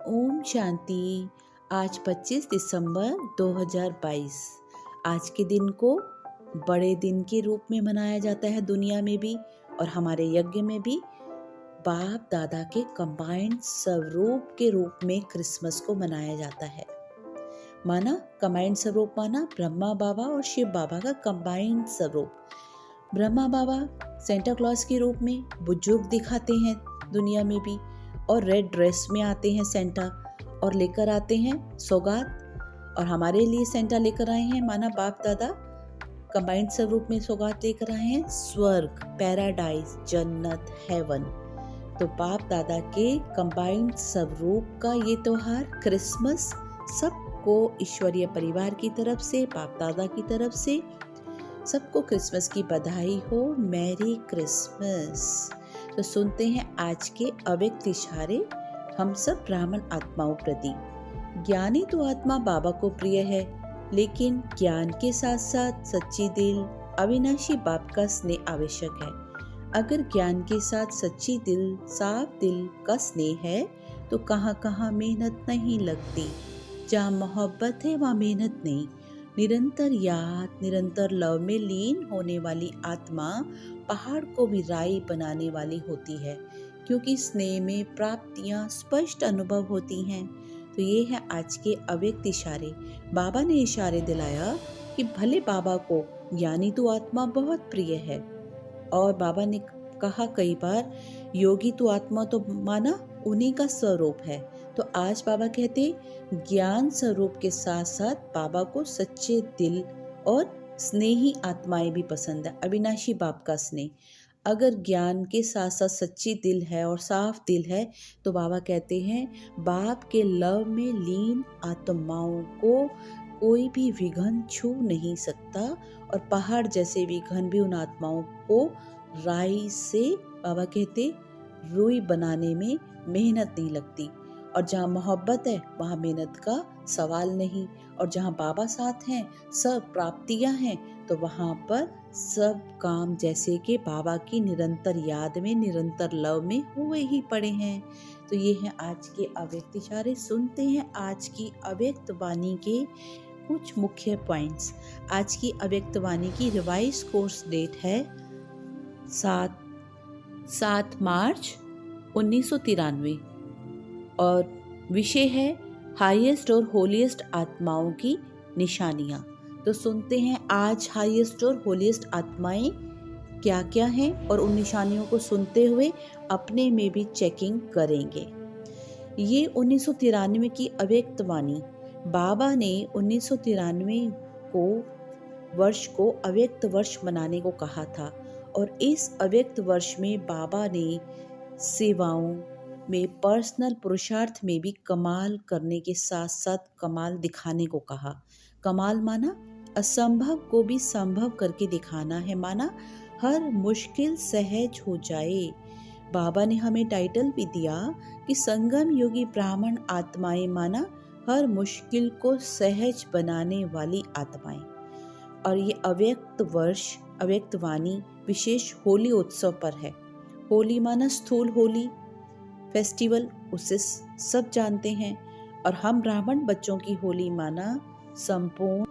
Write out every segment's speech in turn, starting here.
ओम शांति। आज 25 दिसंबर 2022। आज के दिन को बड़े दिन के रूप में मनाया जाता है दुनिया में भी और हमारे यज्ञ में भी। बाप दादा के कंबाइंड स्वरूप के रूप में क्रिसमस को मनाया जाता है। माना कंबाइंड स्वरूप, माना ब्रह्मा बाबा और शिव बाबा का कंबाइंड स्वरूप। ब्रह्मा बाबा सेंटा क्लॉज के रूप में बुजुर्ग दिखाते हैं दुनिया में भी, और रेड ड्रेस में आते हैं सेंटा और लेकर आते हैं सौगात। और हमारे लिए सेंटा लेकर आए हैं माना बाप दादा कंबाइंड स्वरूप में सौगात लेकर आए हैं स्वर्ग, पैराडाइज, जन्नत, हेवन। तो बाप दादा के कंबाइंड स्वरूप का ये त्योहार क्रिसमस सबको ईश्वरीय परिवार की तरफ से, बाप दादा की तरफ से सबको क्रिसमस की बधाई हो। Merry Christmas. तो सुनते हैं आज के अव्यक्त इशारे हम सब ब्राह्मण आत्माओं प्रति। ज्ञानी तो आत्मा बाबा को प्रिय है, लेकिन ज्ञान के साथ साथ सच्ची दिल, अविनाशी बाप का स्नेह आवश्यक है। अगर ज्ञान के साथ सच्ची दिल, साफ दिल का स्नेह है तो कहाँ कहाँ मेहनत नहीं लगती। जहाँ मोहब्बत है वहाँ मेहनत नहीं। निरंतर याद, निरंतर लव में लीन होने वाली आत्मा पहाड़ को भी राई बनाने वाली होती है, क्योंकि स्नेह में प्राप्तियां स्पष्ट अनुभव होती हैं। तो ये है आज के अव्यक्त इशारे। बाबा ने इशारे दिलाया कि भले बाबा को ज्ञानी तो आत्मा बहुत प्रिय है, और बाबा ने कहा कई बार योगी तो आत्मा तो माना उन्हीं का स्वरूप है। तो आज बाबा कहते ज्ञान स्वरूप के साथ साथ बाबा को सच्चे दिल और स्नेही आत्माएं भी पसंद है, अविनाशी बाप का स्नेह। अगर ज्ञान के साथ साथ सच्ची दिल है और साफ दिल है तो बाबा कहते हैं बाप के लव में लीन आत्माओं को कोई भी विघन छू नहीं सकता, और पहाड़ जैसे विघन भी उन आत्माओं को राई से, बाबा कहते रुई बनाने में मेहनत नहीं लगती। और जहाँ मोहब्बत है वहाँ मेहनत का सवाल नहीं, और जहाँ बाबा साथ हैं, सब प्राप्तियाँ हैं, तो वहाँ पर सब काम जैसे कि बाबा की निरंतर याद में, निरंतर लव में हुए ही पड़े हैं। तो ये है आज के अव्यक्त इशारे। सुनते हैं आज की अव्यक्त वाणी के कुछ मुख्य पॉइंट्स। आज की अव्यक्त वाणी की रिवाइज कोर्स डेट है 7 मार्च 1993 और विषय है हाईएस्ट और होलीएस्ट आत्माओं की निशानियां। तो सुनते हैं आज हाईएस्ट और होलीएस्ट आत्माएं क्या क्या हैं, और उन निशानियों को सुनते हुए अपने में भी चेकिंग करेंगे। ये 1993 की अव्यक्त वाणी। बाबा ने 1993 वर्ष को अव्यक्त वर्ष मनाने को कहा था, और इस अव्यक्त वर्ष में बाबा ने सेवाओं में, पर्सनल पुरुषार्थ में भी कमाल करने के साथ साथ कमाल दिखाने को कहा। कमाल माना असंभव को भी संभव करके दिखाना है, माना हर मुश्किल सहज हो जाए। बाबा ने हमें टाइटल भी दिया कि संगम योगी ब्राह्मण आत्माएं, माना हर मुश्किल को सहज बनाने वाली आत्माएं। और ये अव्यक्त वर्ष, अव्यक्त वाणी विशेष होली उत्सव पर है। होली माना स्थूल होली फेस्टिवल, उसे सब जानते हैं, और हम ब्राह्मण बच्चों की होली माना संपूर्ण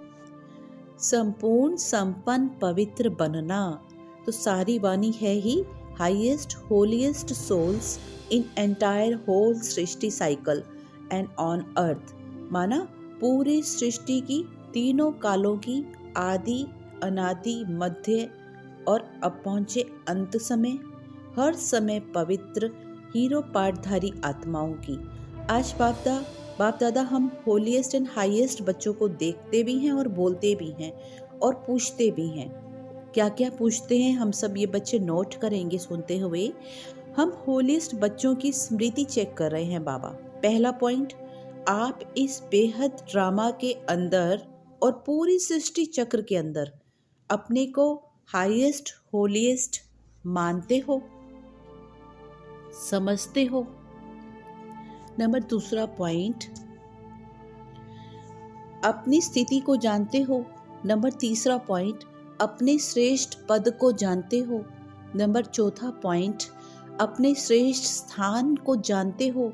संपन्न पवित्र बनना। तो सारी वाणी है ही highest holiest souls in entire whole सृष्टि साइकिल एंड ऑन अर्थ, माना पूरी सृष्टि की तीनों कालों की आदि, अनादि, मध्य और अब पहुंचे अंत समय, हर समय पवित्र हीरो पाठधारी आत्माओं की। आज बाप दादा हम होलीएस्ट एंड हाईएस्ट बच्चों को देखते भी हैं और बोलते भी हैं और पूछते भी हैं। क्या क्या पूछते हैं हम सब ये बच्चे नोट करेंगे सुनते हुए। हम होलीएस्ट बच्चों की स्मृति चेक कर रहे हैं बाबा। पहला पॉइंट, आप इस बेहद ड्रामा के अंदर और पूरी सृष्टि चक्र के अंदर अपने को हाईएस्ट होलीएस्ट मानते हो, समझते हो। नंबर दूसरा पॉइंट, अपनी स्थिति को जानते हो। नंबर तीसरा पॉइंट, अपने श्रेष्ठ पद को जानते हो। नंबर चौथा पॉइंट, अपने श्रेष्ठ स्थान को जानते हो।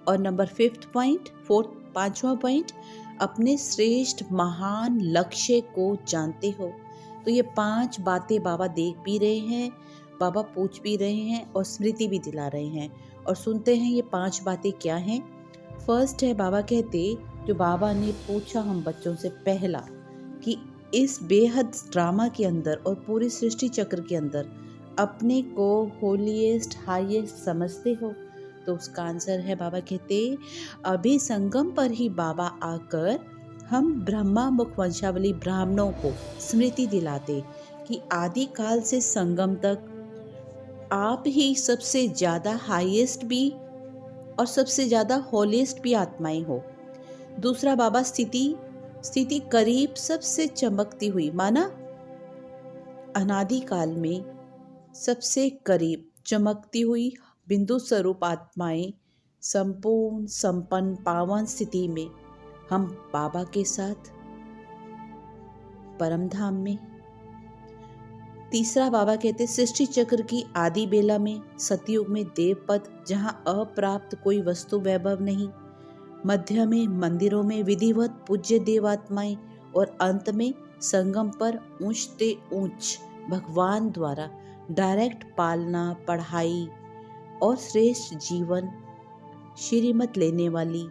और नंबर 5th पॉइंट, पांचवा पॉइंट, अपने श्रेष्ठ महान लक्ष्य को जानते हो। तो ये 5 बातें बाबा देख भी रहे हैं, बाबा पूछ भी रहे हैं और स्मृति भी दिला रहे हैं। और सुनते हैं ये 5 बातें क्या हैं। फर्स्ट है, बाबा कहते, जो बाबा ने पूछा हम बच्चों से पहला, कि इस बेहद ड्रामा के अंदर और पूरी सृष्टि चक्र के अंदर अपने को होलीएस्ट हाईएस्ट समझते हो। तो उसका आंसर है, बाबा कहते, अभी संगम पर ही बाबा आकर हम ब्रह्मा मुख वंशावली ब्राह्मणों को स्मृति दिलाते कि आदि काल से संगम तक आप ही सबसे ज्यादा हाईएस्ट भी और सबसे ज्यादा होलीएस्ट भी आत्माएं हो। दूसरा, बाबा स्थिति करीब सबसे चमकती हुई, माना अनादि काल में सबसे करीब चमकती हुई बिंदु स्वरूप आत्माएं संपूर्ण संपन्न पावन स्थिति में हम बाबा के साथ परम धाम में। तीसरा, बाबा कहते, सृष्टि चक्र की आदि बेला में सतयुग में देवपद, जहां अप्राप्त कोई वस्तु वैभव नहीं, मध्य में मंदिरों में विधिवत पूज्य देवात्माएं और अंत में संगम पर ऊंचते ऊंच भगवान द्वारा डायरेक्ट पालना, पढ़ाई और श्रेष्ठ जीवन श्रीमत लेने वाली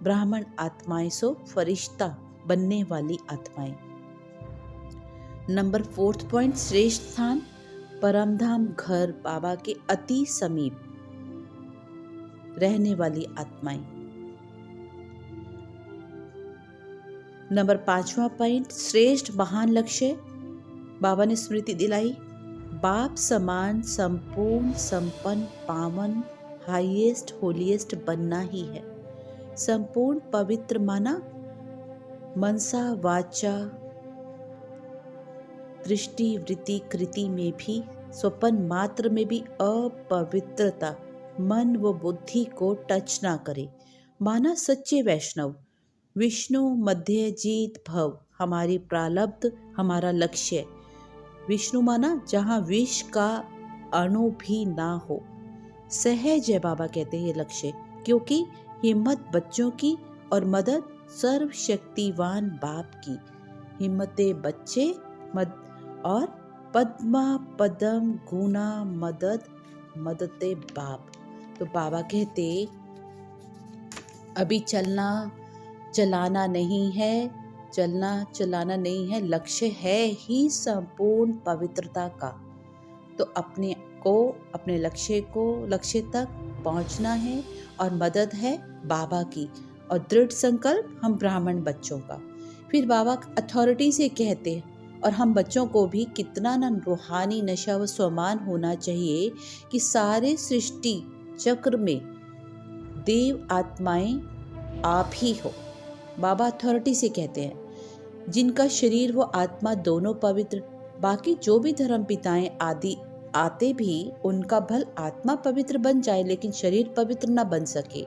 ब्राह्मण आत्माएं, सो फरिश्ता बनने वाली आत्माएं। नंबर 4th पॉइंट, श्रेष्ठ स्थान परमधाम घर बाबा के अति समीप रहने वाली आत्माएं। नंबर 5वां पॉइंट, श्रेष्ठ महान लक्ष्य बाबा ने स्मृति दिलाई, बाप समान संपूर्ण संपन्न पावन हाईएस्ट होलीएस्ट बनना ही है। संपूर्ण पवित्र माना मनसा वाचा दृष्टि वृत्ति कृति में भी, स्वपन मात्र में भी अपवित्रता मन व बुद्धि को टच ना करे। माना सच्चे वैष्णव, विष्णु मध्य जीत भव हमारी प्रारब्ध हमारा लक्ष्य। विष्णु माना जहाँ विष का अणु भी ना हो। सहज है बाबा कहते हैं ये लक्ष्य, क्योंकि हिम्मत बच्चों की और मदद सर्वशक्तिवान बाप की। हिम्मते बच्चे और पद्मा पदम गुना मदद मदते बाप। तो बाबा कहते अभी चलना चलाना नहीं है, लक्ष्य है ही संपूर्ण पवित्रता का। तो अपने को अपने लक्ष्य तक पहुंचना है और मदद है बाबा की और दृढ़ संकल्प हम ब्राह्मण बच्चों का। फिर बाबा अथॉरिटी से कहते हैं, और हम बच्चों को भी कितना न रूहानी नशा व स्वमान होना चाहिए कि सारे सृष्टि चक्र में देव आत्माएं आप ही हो। बाबा अथॉरिटी से कहते हैं, जिनका शरीर व आत्मा दोनों पवित्र, बाकी जो भी धर्म पिताएं आदि आते भी उनका भल आत्मा पवित्र बन जाए लेकिन शरीर पवित्र न बन सके।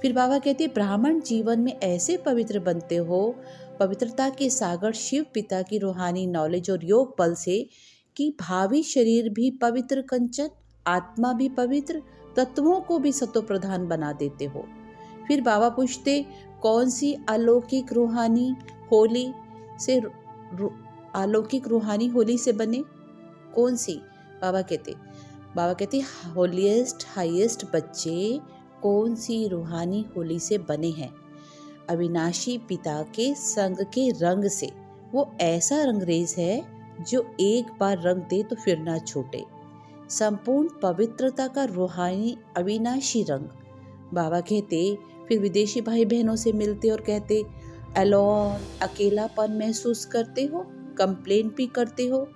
फिर बाबा कहते ब्राह्मण जीवन में ऐसे पवित्र बनते हो, पवित्रता के सागर शिव पिता की रूहानी नॉलेज और योग बल से, कि भावी शरीर भी पवित्र कंचन, आत्मा भी पवित्र, तत्वों को भी सतो प्रधान बना देते हो। फिर बाबा पूछते कौन सी अलौकिक रूहानी होली से बने, कौन सी? बाबा कहते होलीएस्ट हाईएस्ट बच्चे कौन सी रूहानी होली से बने हैं? अविनाशी पिता के संग के रंग से। वो ऐसा रंगरेज है जो एक बार रंग दे तो फिर ना छूटे। संपूर्ण पवित्रता का रूहानी अविनाशी रंग। बाबा कहते फिर विदेशी भाई बहनों से मिलते और कहते अलोन, अकेलापन महसूस करते हो, कंप्लेन भी करते हो।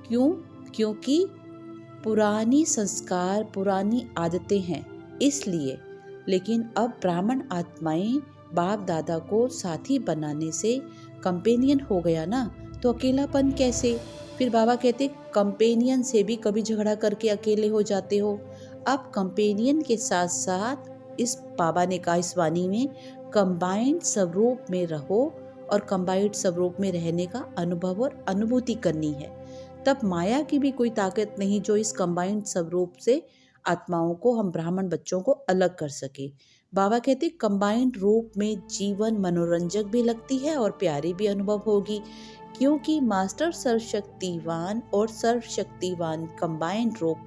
क्यों? क्योंकि पुरानी संस्कार, पुरानी आदतें हैं इसलिए। लेकिन अब ब्राह्मण आत्माएं बाप दादा को साथी बनाने से कंपेनियन हो गया ना, तो अकेलापन कैसे? फिर बाबा कहते कंपेनियन से भी कभी झगड़ा करके अकेले हो जाते हो। अब कंपेनियन के साथ साथ इस बाबा ने कहा इस वाणी में कंबाइंड स्वरूप में रहो, और कंबाइंड स्वरूप में रहने का अनुभव और अनुभूति करनी है। तब माया की भी कोई ताकत नहीं जो इस कंबाइंड स्वरूप से आत्माओं को, हम ब्राह्मण बच्चों को अलग कर सके। बाबा कहते कंबाइंड रूप में जीवन मनोरंजक भी लगती है और प्यारी भी अनुभव होगी, क्योंकि मास्टर सर्वशक्तिवान और सर्वशक्तिवान कंबाइंड रूप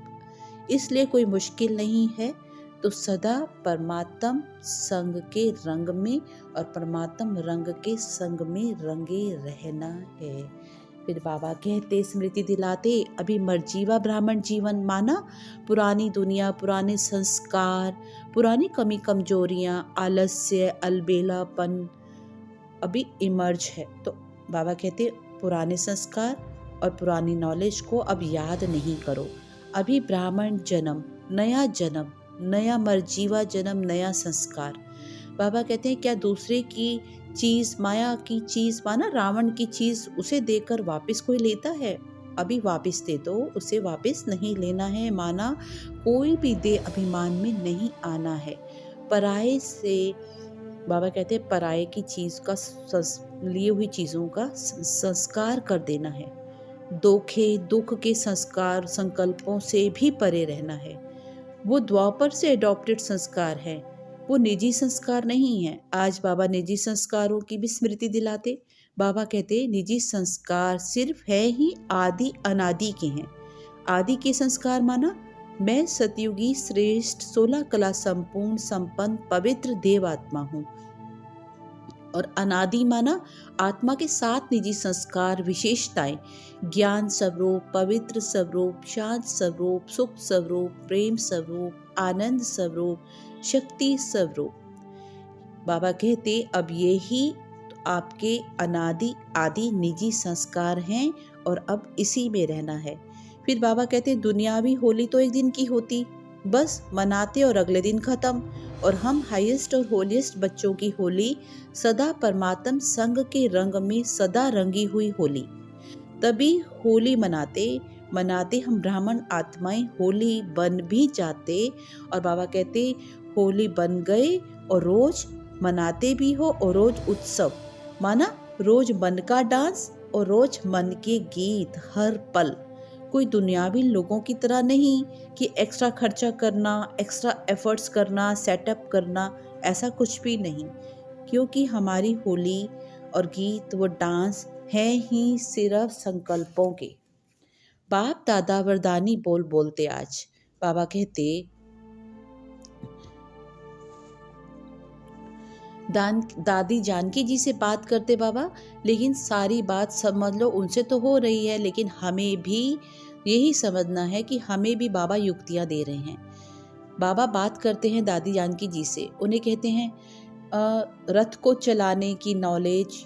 इसलिए कोई मुश्किल नहीं है। तो सदा परमात्म संग के रंग में और परमात्म रंग के संग में रंगे रहना है। फिर बाबा कहते स्मृति दिलाते, अभी मर्जीवा ब्राह्मण जीवन माना पुरानी दुनिया, पुराने संस्कार, पुरानी कमी कमजोरियां, आलस्य, अलबेलापन अभी इमर्ज है। तो बाबा कहते पुराने संस्कार और पुरानी नॉलेज को अब याद नहीं करो। अभी ब्राह्मण जन्म, नया मर्जीवा जन्म, नया संस्कार। बाबा कहते हैं क्या दूसरे की चीज, माया की चीज माना रावण की चीज, उसे देकर वापस कोई लेता है? अभी वापस दे दो, उसे वापस नहीं लेना है। माना कोई भी दे अभिमान में नहीं आना है। पराये से बाबा कहते हैं पराये की चीज का लिए हुई चीजों का संस्कार कर देना है। दुख के संस्कार संकल्पों से भी परे रहना है। वो द्वापर से अडॉप्टेड संस्कार है, वो निजी संस्कार नहीं है। आज बाबा निजी संस्कारों की भी स्मृति दिलाते। बाबा कहते निजी संस्कार सिर्फ है ही आदि अनादि के हैं। आदि के संस्कार माना मैं सतयुगी श्रेष्ठ 16 कला संपूर्ण संपन्न पवित्र देवात्मा हूँ। और अनादि माना आत्मा के 7 निजी संस्कार विशेषताएं, ज्ञान स्वरूप, पवित्र स्वरूप, शांत स्वरूप, सुख स्वरूप, प्रेम स्वरूप, आनंद स्वरूप, शक्ति स्वरूप। बाबा कहते अब ये ही आपके अनादि आदि निजी संस्कार हैं और अब इसी में रहना है। फिर बाबा कहते दुनियावी होली तो एक दिन की होती, बस मनाते और अगले दिन खत्म। और हम हाईएस्ट और होलीएस्ट बच्चों की होली सदा परमात्म संग के रंग में सदा रंगी हुई होली। तभी होली मनाते हम ब्राह्मण आत्माएं होली बन भी जाते। और बाबा कहते होली बन गए और रोज मनाते भी हो और रोज उत्सव, माना रोज मन का डांस और रोज मन के गीत हर पल। कोई दुनियावी लोगों की तरह नहीं कि एक्स्ट्रा खर्चा करना, एक्स्ट्रा एफर्ट्स करना, सेटअप करना, ऐसा कुछ भी नहीं। क्योंकि हमारी होली और गीत वो डांस है ही सिर्फ संकल्पों के। बाप दादा वरदानी बोलते आज बाबा कहते दादी जानकी जी से बात करते बाबा, लेकिन सारी बात समझ लो उनसे तो हो रही है, लेकिन हमें भी यही समझना है कि हमें भी बाबा युक्तियाँ दे रहे हैं। बाबा बात करते हैं दादी जानकी जी से, उन्हें कहते हैं रथ को चलाने की नॉलेज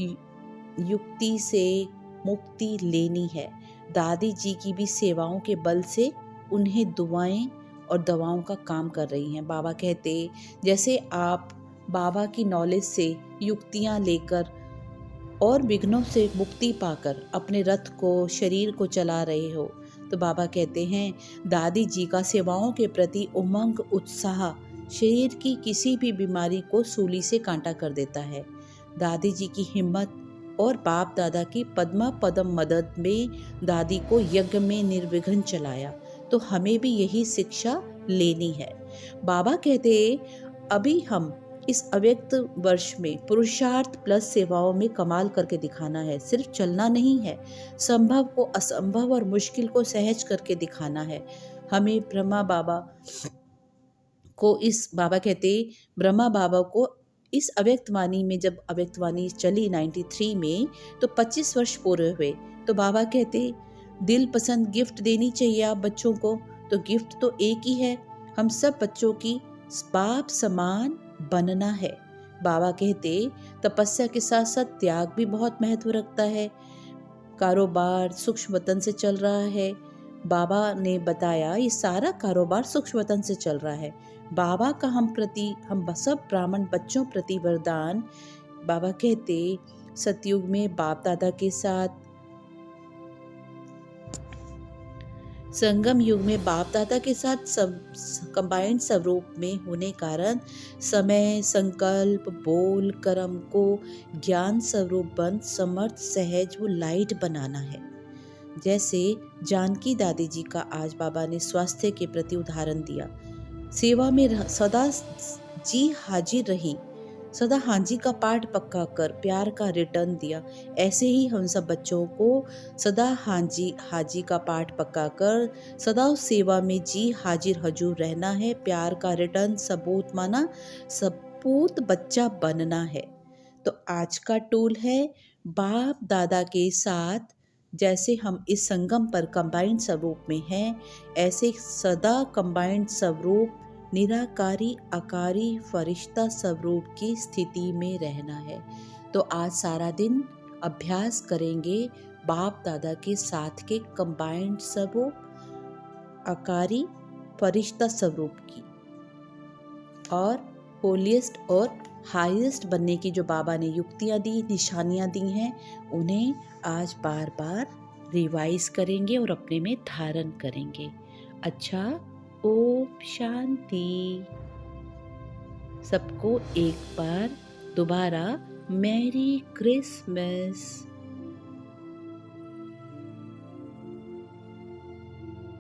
युक्ति से मुक्ति लेनी है। दादी जी की भी सेवाओं के बल से उन्हें दुआएं और दवाओं का काम कर रही हैं। बाबा कहते जैसे आप बाबा की नॉलेज से युक्तियां लेकर और विघ्नों से मुक्ति पाकर अपने रथ को, शरीर को चला रहे हो, तो बाबा कहते हैं दादी जी का सेवाओं के प्रति उमंग उत्साह शरीर की किसी भी बीमारी को सूली से कांटा कर देता है। दादी जी की हिम्मत और बाप दादा की पद्मा पदम मदद में दादी को यज्ञ में निर्विघ्न चलाया, तो हमें भी यही शिक्षा लेनी है। बाबा कहते अभी हम इस अव्यक्त वर्ष में पुरुषार्थ प्लस सेवाओं में कमाल करके दिखाना है। सिर्फ चलना नहीं है, संभव को असंभव और मुश्किल को सहज करके दिखाना है। हमें ब्रह्मा बाबा को इस अव्यक्तवाणी में, जब अव्यक्तवाणी चली 93 में, तो 25 वर्ष पूरे हुए। तो बाबा कहते दिल पसंद गिफ्ट देनी चाहिए आप बच्चों को, तो गिफ्ट तो एक ही है, हम सब बच्चों की बाप समान बनना है। बाबा कहते तपस्या के साथ साथ त्याग भी बहुत महत्व रखता है। कारोबार सूक्ष्म वतन से चल रहा है। बाबा ने बताया ये सारा कारोबार सूक्ष्म वतन से चल रहा है। बाबा का हम सब ब्राह्मण बच्चों प्रति वरदान। बाबा कहते सतयुग में बाप दादा के साथ, संगम युग में बाप दादा के साथ सब कंबाइंड स्वरूप में होने कारण समय, संकल्प, बोल, कर्म को ज्ञान स्वरूप बन समर्थ सहज वो लाइट बनाना है। जैसे जानकी दादी जी का आज बाबा ने स्वास्थ्य के प्रति उदाहरण दिया। सेवा में सदा जी हाजिर रही, सदा हाँ जी का पाठ पक्का कर प्यार का रिटर्न दिया। ऐसे ही हम सब बच्चों को सदा हाँ जी का पाठ पक्का कर सदा उस सेवा में जी हाजिर हजूर रहना है। प्यार का रिटर्न सबूत माना, सबूत बच्चा बनना है। तो आज का टूल है बाप दादा के साथ। जैसे हम इस संगम पर कंबाइंड स्वरूप में हैं, ऐसे सदा कंबाइंड स्वरूप निराकारी आकारी फरिश्ता स्वरूप की स्थिति में रहना है। तो आज सारा दिन अभ्यास करेंगे बाप दादा के साथ के कंबाइंड स्वरूप आकारी फरिश्ता स्वरूप की, और होलिएस्ट और हाईएस्ट बनने की जो बाबा ने युक्तियाँ दी, निशानियाँ दी हैं, उन्हें आज बार बार रिवाइज करेंगे और अपने में धारण करेंगे। अच्छा, ओम शांति। सबको एक बार दोबारा मैरी क्रिसमस।